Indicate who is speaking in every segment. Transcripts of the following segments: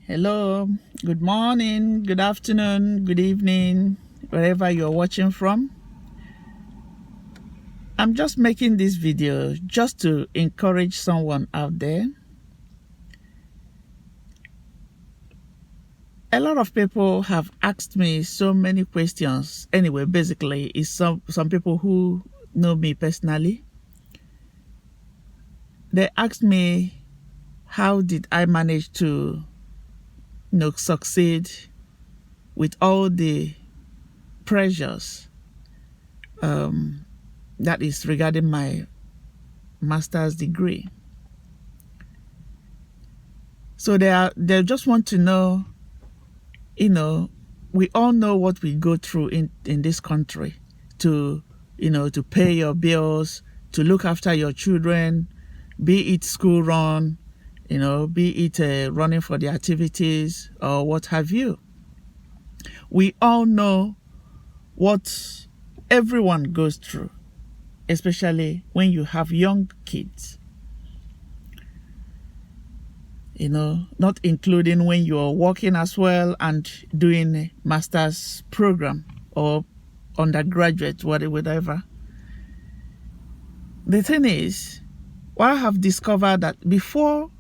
Speaker 1: Hello, good morning, good afternoon, good evening, wherever you're watching from. I'm just making this video just to encourage someone out there. A lot of people have asked me so many questions. Anyway, basically, it's some people who know me personally. They asked me, how did I manage to succeed with all the pressures that is regarding my master's degree. So they just want to know, we all know what we go through in this country to, to pay your bills, to look after your children, be it school run, be it running for the activities or what have you. We all know what everyone goes through, especially when you have young kids. Not including when you're working as well and doing a master's program or undergraduate, whatever. The thing is, what I have discovered that before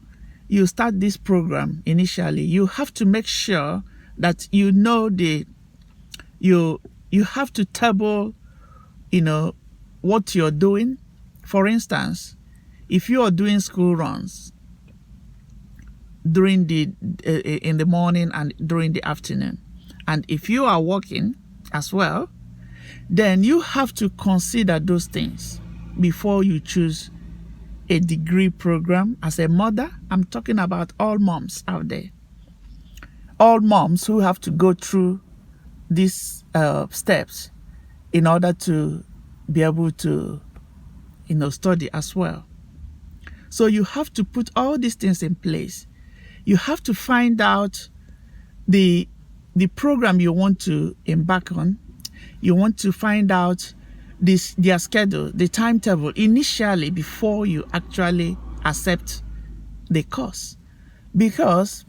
Speaker 1: you start this program initially, you have to make sure that you have to table, what you're doing. For instance, if you are doing school runs during in the morning and during the afternoon, and if you are working as well, then you have to consider those things before you choose a degree program. As a mother, I'm talking about all moms out there, all moms who have to go through these steps in order to be able to study as well. So you have to put all these things in place. You have to find out the program you want to embark on. You want to find out their schedule, the timetable initially before you actually accept the course. Because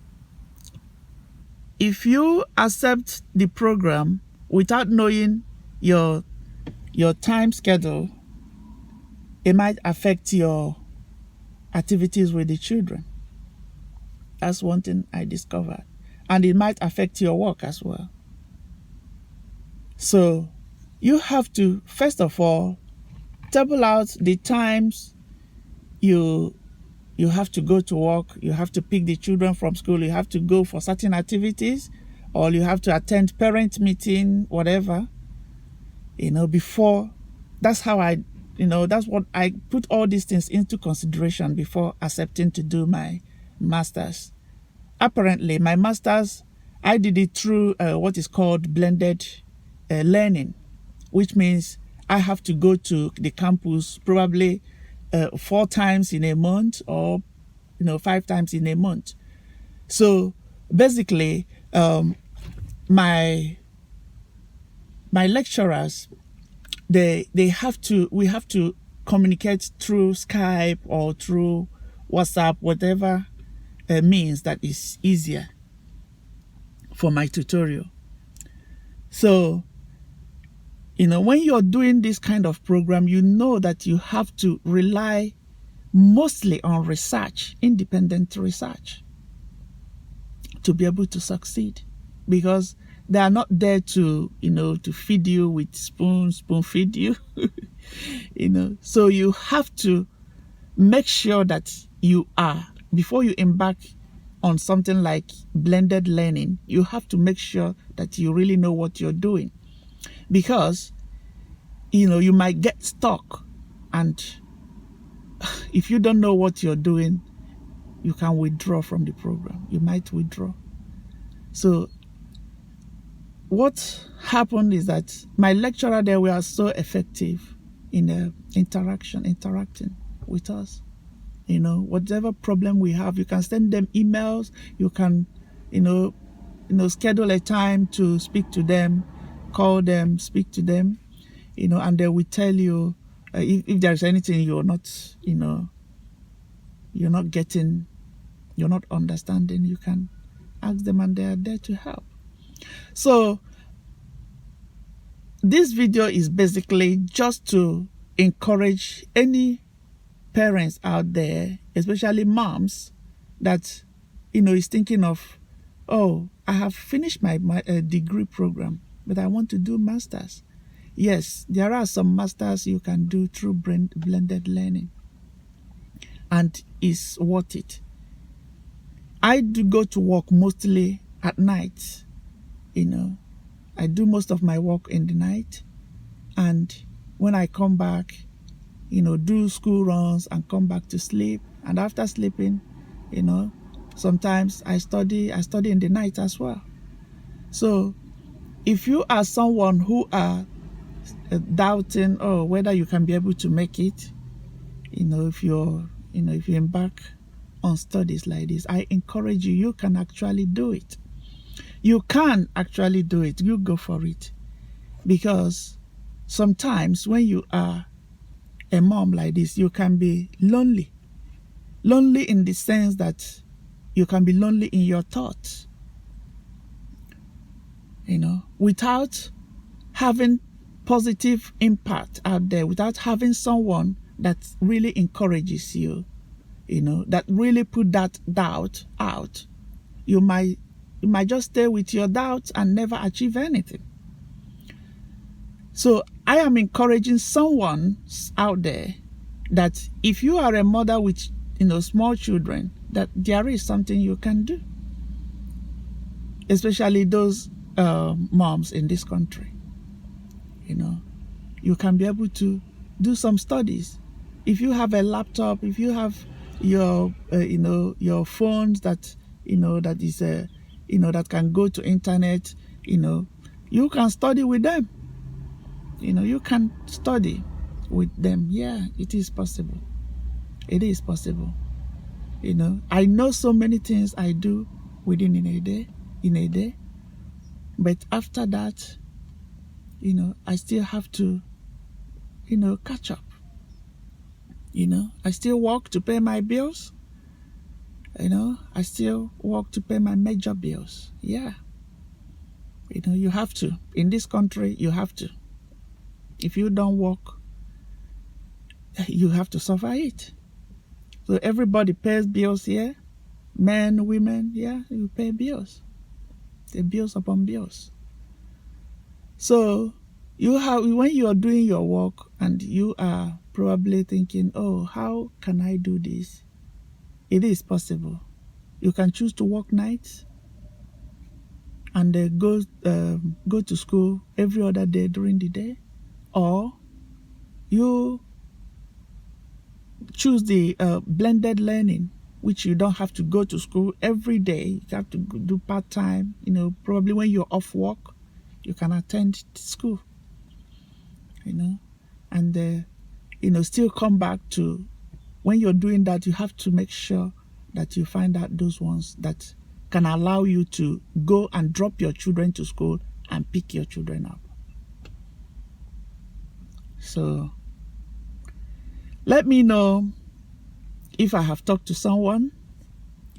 Speaker 1: if you accept the program without knowing your time schedule, it might affect your activities with the children. That's one thing I discovered. And it might affect your work as well. So you have to, first of all, table out the times you have to go to work, you have to pick the children from school, you have to go for certain activities, or you have to attend parent meeting, whatever, before. That's how that's what I put all these things into consideration before accepting to do my master's. Apparently, my master's, I did it through what is called blended learning, which means I have to go to the campus probably 4 times in a month, or 5 times in a month. So basically, my lecturers, we have to communicate through Skype or through WhatsApp, whatever means that is easier for my tutorial. So when you're doing this kind of program, you know that you have to rely mostly on research, independent research, to be able to succeed, because they are not there to to feed you with spoon feed you. So you have to make sure that you are, before you embark on something like blended learning, you have to make sure that you really know what you're doing, because you might get stuck, and if you don't know what you're doing, you can withdraw from the program. You might withdraw. So what happened is that my lecturer there were so effective in interacting with us. Whatever problem we have, you can send them emails, you can schedule a time to speak to them, call them, speak to them, and they will tell you if there's anything you're not, you're not getting, you're not understanding, you can ask them and they are there to help. So this video is basically just to encourage any parents out there, especially moms, that is thinking of, oh, I have finished my degree program, but I want to do masters. Yes, there are some masters you can do through blended learning, and it's worth it. I do go to work mostly at night. I do most of my work in the night, and when I come back, do school runs and come back to sleep. And after sleeping, sometimes I study in the night as well. So if you are someone who are doubting, whether you can be able to make it, if you embark on studies like this, I encourage you, you can actually do it. You can actually do it. You go for it. Because sometimes when you are a mom like this, you can be lonely. Lonely in the sense that you can be lonely in your thoughts. Without having positive impact out there, without having someone that really encourages you, that really put that doubt out, you might just stay with your doubts and never achieve anything. So I am encouraging someone out there that if you are a mother with small children, that there is something you can do, especially those moms in this country. You can be able to do some studies. If you have a laptop, if you have your your phones that that is that can go to internet, you can study with them. You can study with them. Yeah, it is possible. It is possible. I know so many things I do within in a day, but after that, I still have to, catch up. I still work to pay my bills. I still work to pay my major bills. Yeah. You have to. In this country, you have to. If you don't work, you have to suffer it. So everybody pays bills here. Men, women, yeah, you pay bills. The bills upon bills. So when you are doing your work and you are probably thinking, oh, how can I do this? It is possible. You can choose to work nights and go to school every other day during the day, or you choose the blended learning, which you don't have to go to school every day. You have to do part-time. Probably when you're off work, you can attend school, and still come back to, when you're doing that, you have to make sure that you find out those ones that can allow you to go and drop your children to school and pick your children up. So let me know if I have talked to someone,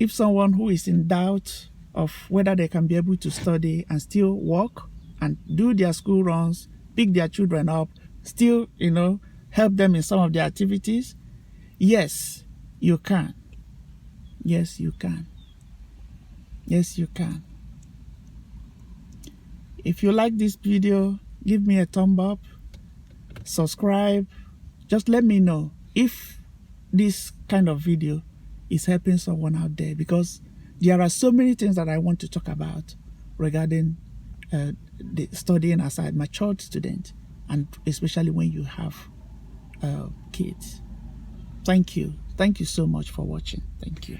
Speaker 1: if someone who is in doubt of whether they can be able to study and still work and do their school runs, pick their children up, still, help them in some of their activities. Yes, you can. Yes, you can. Yes, you can. If you like this video, give me a thumb up, subscribe. Just let me know if this kind of video is helping someone out there, because there are so many things that I want to talk about regarding the studying as a matured student, and especially when you have kids. Thank you. Thank you so much for watching. Thank you.